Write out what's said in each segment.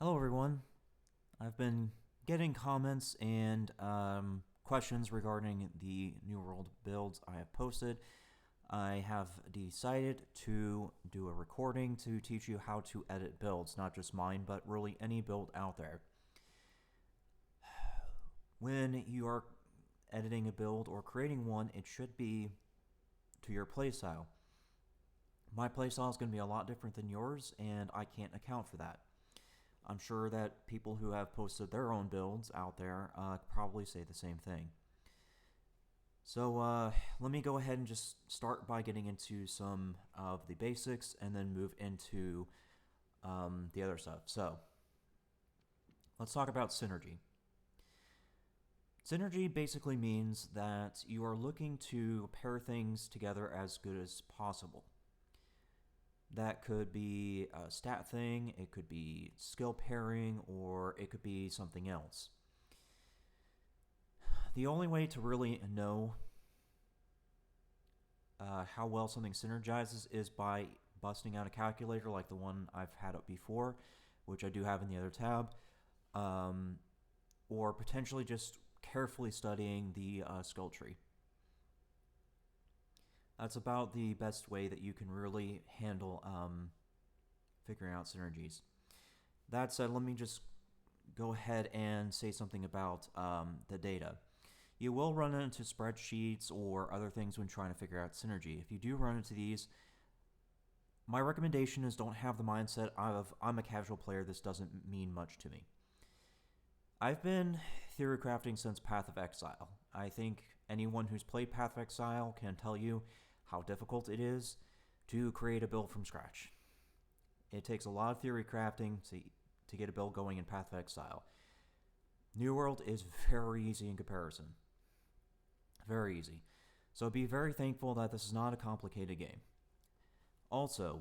Hello, everyone. I've been getting comments and questions regarding the New World builds I have posted. I have decided to do a recording to teach you how to edit builds, not just mine, but really any build out there. When you are editing a build or creating one, it should be to your playstyle. My playstyle is going to be a lot different than yours, and I can't account for that. I'm sure that people who have posted their own builds out there probably say the same thing. So let me go ahead and just start by getting into some of the basics and then move into the other stuff. So let's talk about synergy. Synergy basically means that you are looking to pair things together as good as possible. That could be a stat thing, it could be skill pairing, or it could be something else. The only way to really know how well something synergizes is by busting out a calculator like the one I've had up before, which I do have in the other tab, or potentially just carefully studying the skill tree. That's about the best way that you can really handle figuring out synergies. That said, let me just go ahead and say something about the data. You will run into spreadsheets or other things when trying to figure out synergy. If you do run into these, my recommendation is don't have the mindset of I'm a casual player, this doesn't mean much to me. I've been theory crafting since Path of Exile. I think anyone who's played Path of Exile can tell you how difficult it is to create a build from scratch. It takes a lot of theory crafting to get a build going in Path of Exile. New World is very easy in comparison. Very easy. So be very thankful that this is not a complicated game. Also,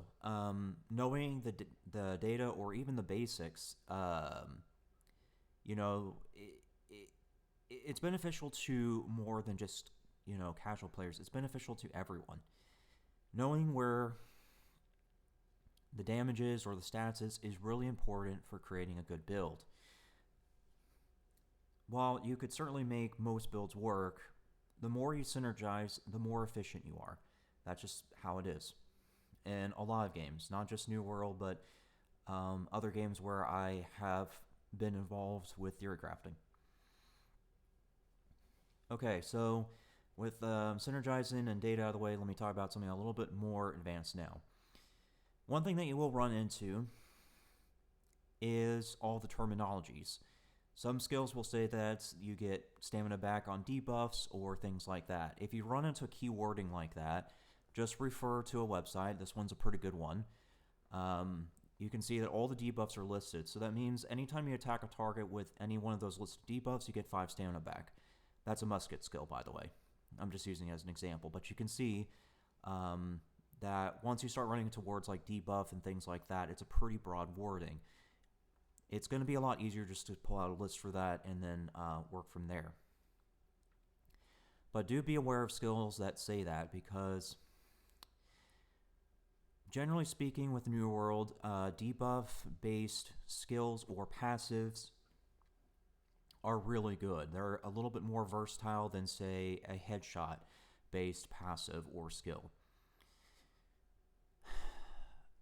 knowing the data or even the basics, it's beneficial to more than just casual players. It's beneficial to everyone. Knowing where the damages or the stats is really important for creating a good build. While you could certainly make most builds work, the more you synergize, the more efficient you are. That's just how it is. In a lot of games, not just New World, but other games where I have been involved with theory crafting. Okay, so with synergizing and data out of the way, let me talk about something a little bit more advanced now. One thing that you will run into is all the terminologies. Some skills will say that you get stamina back on debuffs or things like that. If you run into keywording like that, just refer to a website. This one's a pretty good one. You can see that all the debuffs are listed. So that means anytime you attack a target with any one of those listed debuffs, you get 5 stamina back. That's a musket skill, by the way. I'm just using it as an example. But you can see that once you start running into words like debuff and things like that, it's a pretty broad wording. It's going to be a lot easier just to pull out a list for that and then work from there. But do be aware of skills that say that, because generally speaking with New World, debuff-based skills or passives are really good. They're a little bit more versatile than, say, a headshot-based passive or skill.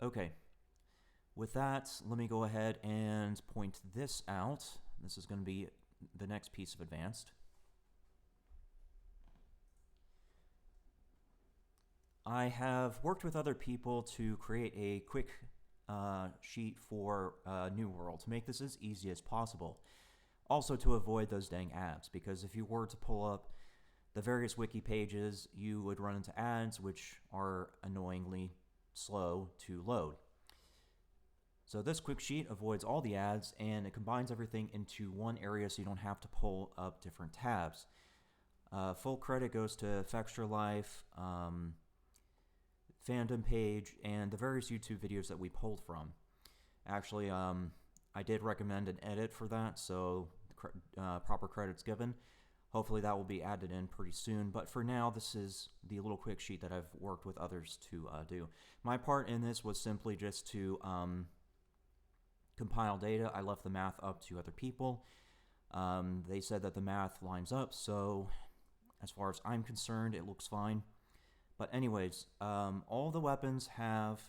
Okay, with that, let me go ahead and point this out. This is going to be the next piece of advanced. I have worked with other people to create a quick sheet for New World to make this as easy as possible. Also to avoid those dang ads, because if you were to pull up the various wiki pages, you would run into ads which are annoyingly slow to load. So this quick sheet avoids all the ads, and it combines everything into one area so you don't have to pull up different tabs. Full credit goes to Fextra Life, fandom page, and the various YouTube videos that we pulled from. Actually, I did recommend an edit for that, so proper credits given. Hopefully that will be added in pretty soon, but for now, this is the little quick sheet that I've worked with others to do. My part in this was simply just to compile data. I left the math up to other people. They said that the math lines up, so as far as I'm concerned, it looks fine. But anyways, all the weapons have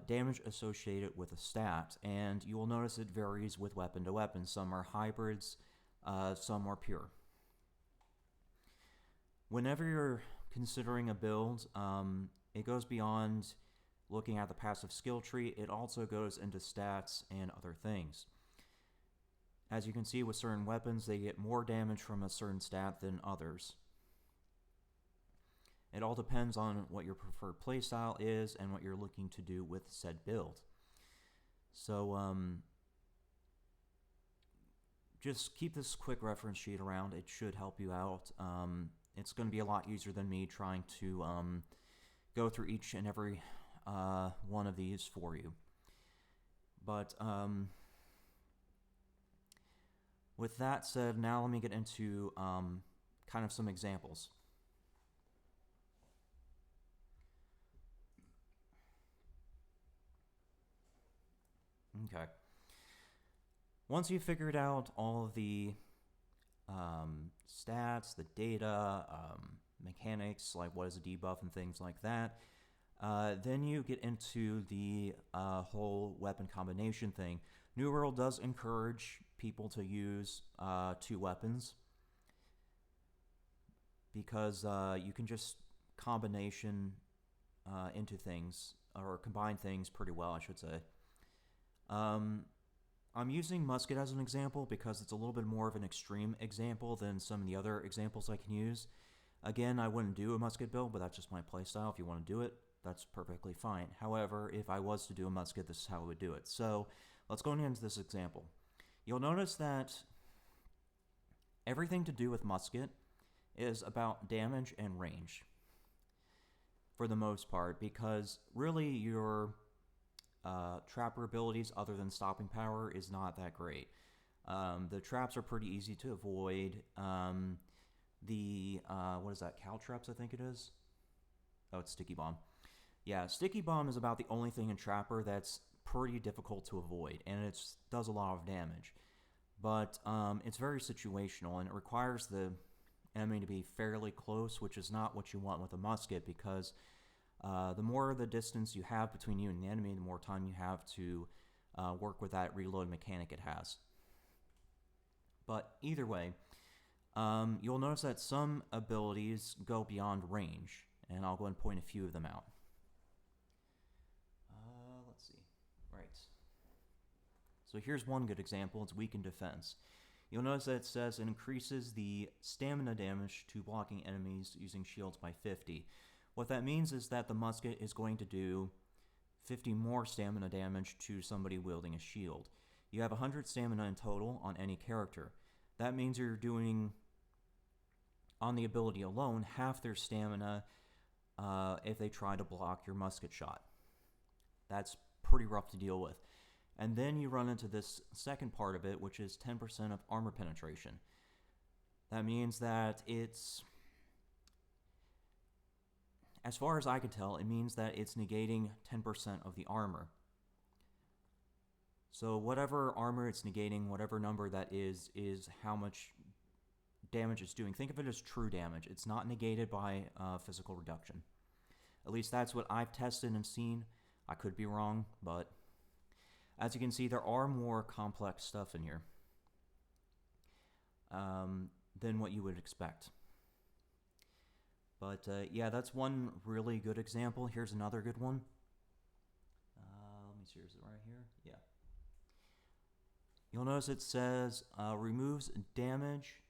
damage associated with a stat, and you will notice it varies with weapon to weapon. Some are hybrids, some are pure. Whenever you're considering a build, it goes beyond looking at the passive skill tree. It also goes into stats and other things. As you can see with certain weapons, they get more damage from a certain stat than others. It all depends on what your preferred playstyle is and what you're looking to do with said build. So just keep this quick reference sheet around. It should help you out. It's going to be a lot easier than me trying to go through each and every one of these for you. But with that said, now let me get into kind of some examples. Okay. Once you've figured out all of the stats, the data, mechanics, like what is a debuff and things like that, then you get into the whole weapon combination thing. New World does encourage people to use 2 weapons because you can just combination into things, or combine things pretty well, I should say. I'm using Musket as an example because it's a little bit more of an extreme example than some of the other examples I can use. Again, I wouldn't do a Musket build, but that's just my playstyle. If you want to do it, that's perfectly fine. However, if I was to do a Musket, this is how I would do it. So let's go into this example. You'll notice that everything to do with Musket is about damage and range for the most part, because really your trapper abilities other than stopping power is not that great. The traps are pretty easy to avoid. What is that, caltraps I think it is? Oh, it's sticky bomb. Yeah, sticky bomb is about the only thing in trapper that's pretty difficult to avoid, and it does a lot of damage. But it's very situational, and it requires the enemy to be fairly close, which is not what you want with a musket, because the more the distance you have between you and the enemy, the more time you have to work with that reload mechanic it has. But either way, you'll notice that some abilities go beyond range, and I'll go ahead and point a few of them out. Let's see. Right. So here's one good example. It's weakened defense. You'll notice that it says it increases the stamina damage to blocking enemies using shields by 50. What that means is that the musket is going to do 50 more stamina damage to somebody wielding a shield. You have 100 stamina in total on any character. That means you're doing, on the ability alone, half their stamina if they try to block your musket shot. That's pretty rough to deal with. And then you run into this second part of it, which is 10% of armor penetration. That means that it's, as far as I can tell, it means that it's negating 10% of the armor. So whatever armor it's negating, whatever number that is how much damage it's doing. Think of it as true damage. It's not negated by physical reduction. At least that's what I've tested and seen. I could be wrong, but as you can see, there are more complex stuff in here than what you would expect. But yeah, that's one really good example. Here's another good one. Let me see, is it right here? Yeah. You'll notice it says removes damage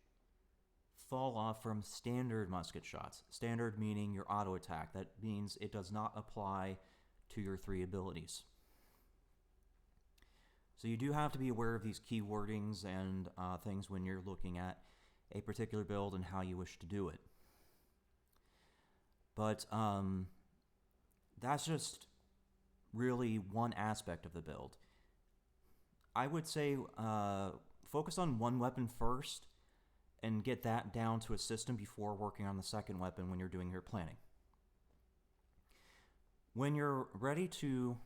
fall off from standard musket shots. Standard meaning your auto attack. That means it does not apply to your 3 abilities. So you do have to be aware of these key wordings and things when you're looking at a particular build and how you wish to do it. But that's just really one aspect of the build. I would say focus on one weapon first and get that down to a system before working on the second weapon when you're doing your planning. When you're ready to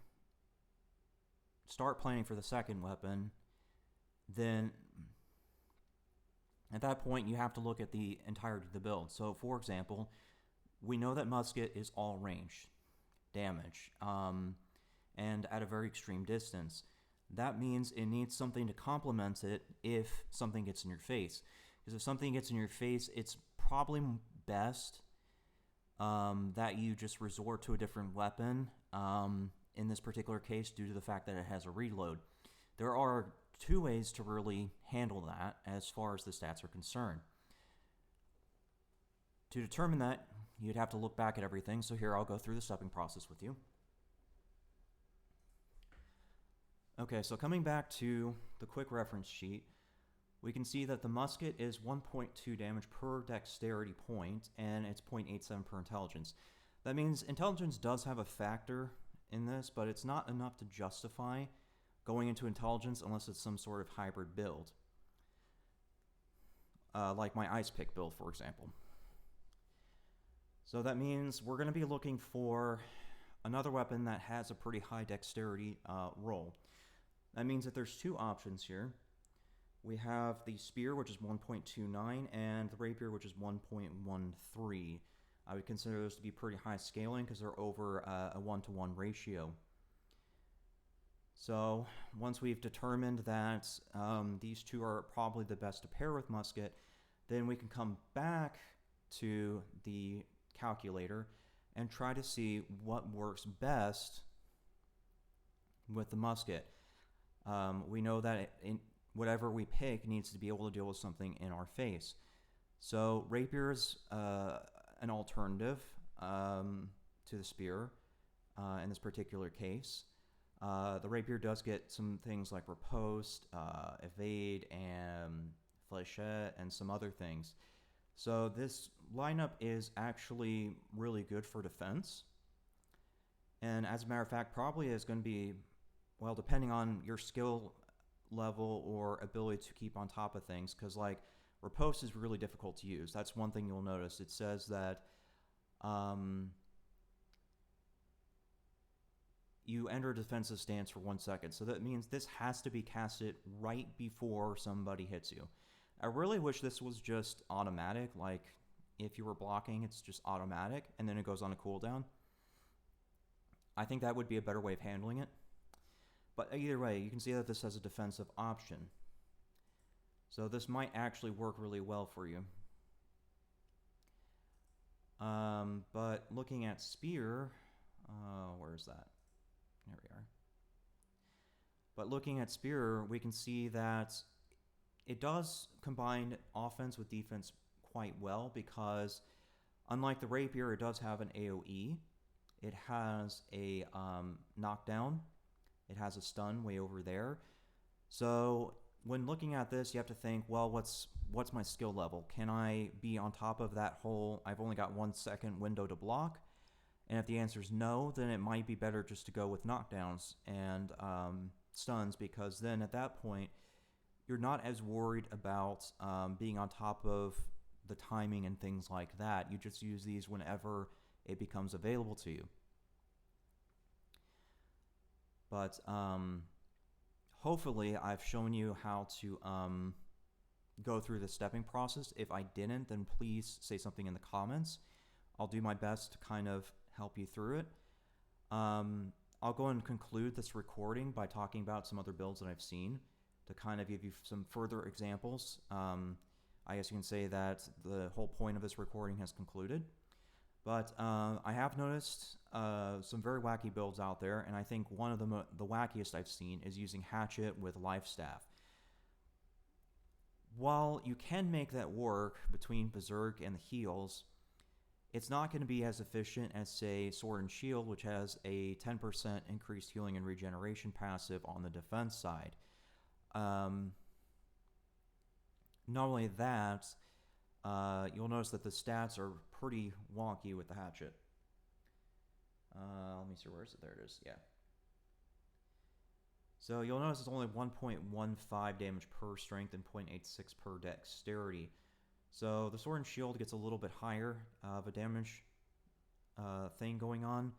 start planning for the second weapon, then at that point you have to look at the entirety of the build. So for example, we know that Musket is all range damage, and at a very extreme distance. That means it needs something to complement it if something gets in your face. Because if something gets in your face, it's probably best that you just resort to a different weapon, in this particular case, due to the fact that it has a reload. There are two ways to really handle that as far as the stats are concerned. To determine that, you'd have to look back at everything, so here I'll go through the stepping process with you. Okay, so coming back to the quick reference sheet, we can see that the musket is 1.2 damage per dexterity point, and it's 0.87 per intelligence. That means intelligence does have a factor in this, but it's not enough to justify going into intelligence unless it's some sort of hybrid build. Like my ice pick build, for example. So that means we're going to be looking for another weapon that has a pretty high dexterity roll. That means that there's two options here. We have the spear, which is 1.29, and the rapier, which is 1.13. I would consider those to be pretty high scaling because they're over a 1-to-1 ratio. So once we've determined that these two are probably the best to pair with musket, then we can come back to the calculator and try to see what works best with the musket. We know that whatever we pick needs to be able to deal with something in our face. So rapier is an alternative to the spear in this particular case. The rapier does get some things like riposte, evade, and fléchette, and some other things. So this lineup is actually really good for defense. And as a matter of fact, probably is going to be, well, depending on your skill level or ability to keep on top of things, because like riposte is really difficult to use. That's one thing you'll notice. It says that you enter a defensive stance for 1 second. So that means this has to be casted right before somebody hits you. I really wish this was just automatic, like if you were blocking, it's just automatic, and then it goes on a cooldown. I think that would be a better way of handling it. But either way, you can see that this has a defensive option. So this might actually work really well for you. But looking at spear, where is that? There we are. But looking at spear, we can see that it does combine offense with defense quite well, because unlike the rapier, it does have an AoE. It has a knockdown. It has a stun way over there. So when looking at this, you have to think, well, what's my skill level? Can I be on top of that whole, I've only got 1 second window to block? And if the answer is no, then it might be better just to go with knockdowns and stuns, because then at that point, you're not as worried about being on top of the timing and things like that. You just use these whenever it becomes available to you. But hopefully I've shown you how to go through the stepping process. If I didn't, then please say something in the comments. I'll do my best to kind of help you through it. I'll go and conclude this recording by talking about some other builds that I've seen to kind of give you some further examples. I guess you can say that the whole point of this recording has concluded. But I have noticed some very wacky builds out there, and I think one of the wackiest I've seen is using Hatchet with Life Staff. While you can make that work between Berserk and the heals, it's not going to be as efficient as, say, Sword and Shield, which has a 10% increased healing and regeneration passive on the defense side. Not only that, you'll notice that the stats are pretty wonky with the hatchet. Let me see, where is it? There it is, yeah. So you'll notice it's only 1.15 damage per strength and 0.86 per dexterity. So the Sword and Shield gets a little bit higher of a damage thing going on.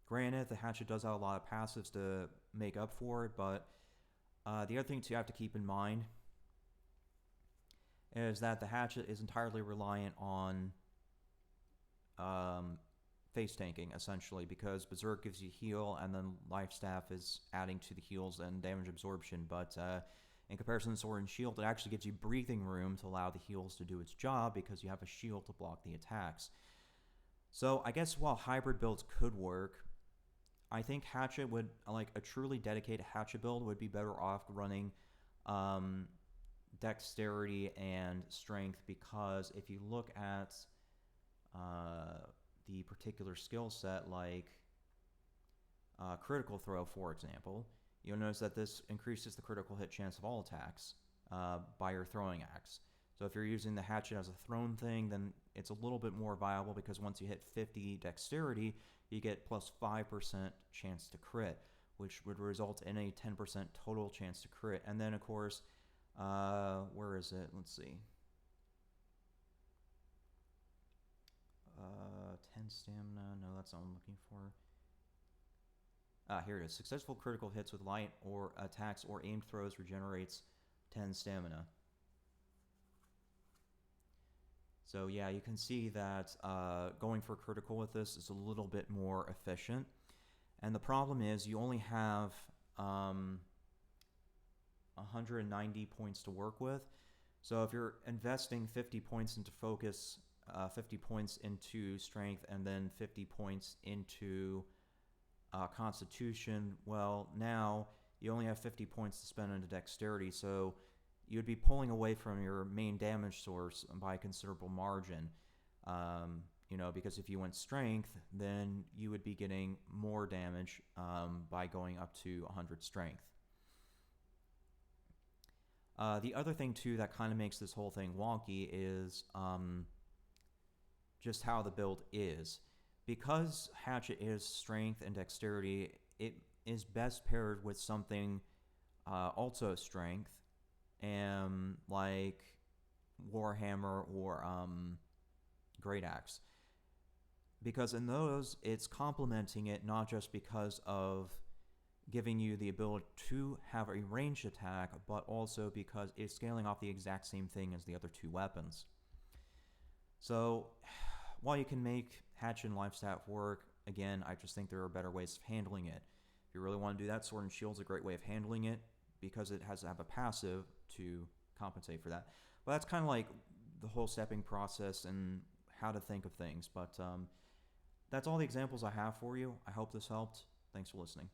Granted, the Hatchet does have a lot of passives to make up for it, but the other thing to have to keep in mind is that the Hatchet is entirely reliant on face tanking, essentially, because Berserk gives you heal, and then Life Staff is adding to the heals and damage absorption, but in comparison to Sword and Shield, it actually gives you breathing room to allow the heals to do its job because you have a shield to block the attacks. So I guess while hybrid builds could work, I think Hatchet would, like a truly dedicated Hatchet build would be better off running Dexterity and Strength, because if you look at the particular skill set, like Critical Throw, for example, you'll notice that this increases the critical hit chance of all attacks by your throwing axe. So if you're using the Hatchet as a thrown thing, then it's a little bit more viable, because once you hit 50 Dexterity, you get plus 5% chance to crit, which would result in a 10% total chance to crit. And then, of course, where is it? Let's see. 10 stamina. No, that's not what I'm looking for. Here it is. Successful critical hits with light or attacks or aimed throws regenerates 10 stamina. So yeah, you can see that going for critical with this is a little bit more efficient. And the problem is you only have 190 points to work with. So if you're investing 50 points into focus, 50 points into strength, and then 50 points into constitution, well, now you only have 50 points to spend into dexterity, so you'd be pulling away from your main damage source by a considerable margin. Because if you went strength, then you would be getting more damage by going up to 100 strength. The other thing, too, that kind of makes this whole thing wonky is just how the build is. Because Hatchet is strength and dexterity, it is best paired with something also strength, and like Warhammer or Great Axe. Because in those, it's complementing it not just because of giving you the ability to have a ranged attack, but also because it's scaling off the exact same thing as the other two weapons. So, while you can make Hatchet and Life Staff work, again, I just think there are better ways of handling it. If you really want to do that, Sword and Shield's a great way of handling it, because it has to have a passive to compensate for that. But that's kind of like the whole stepping process and how to think of things. But that's all the examples I have for you. I hope this helped. Thanks for listening.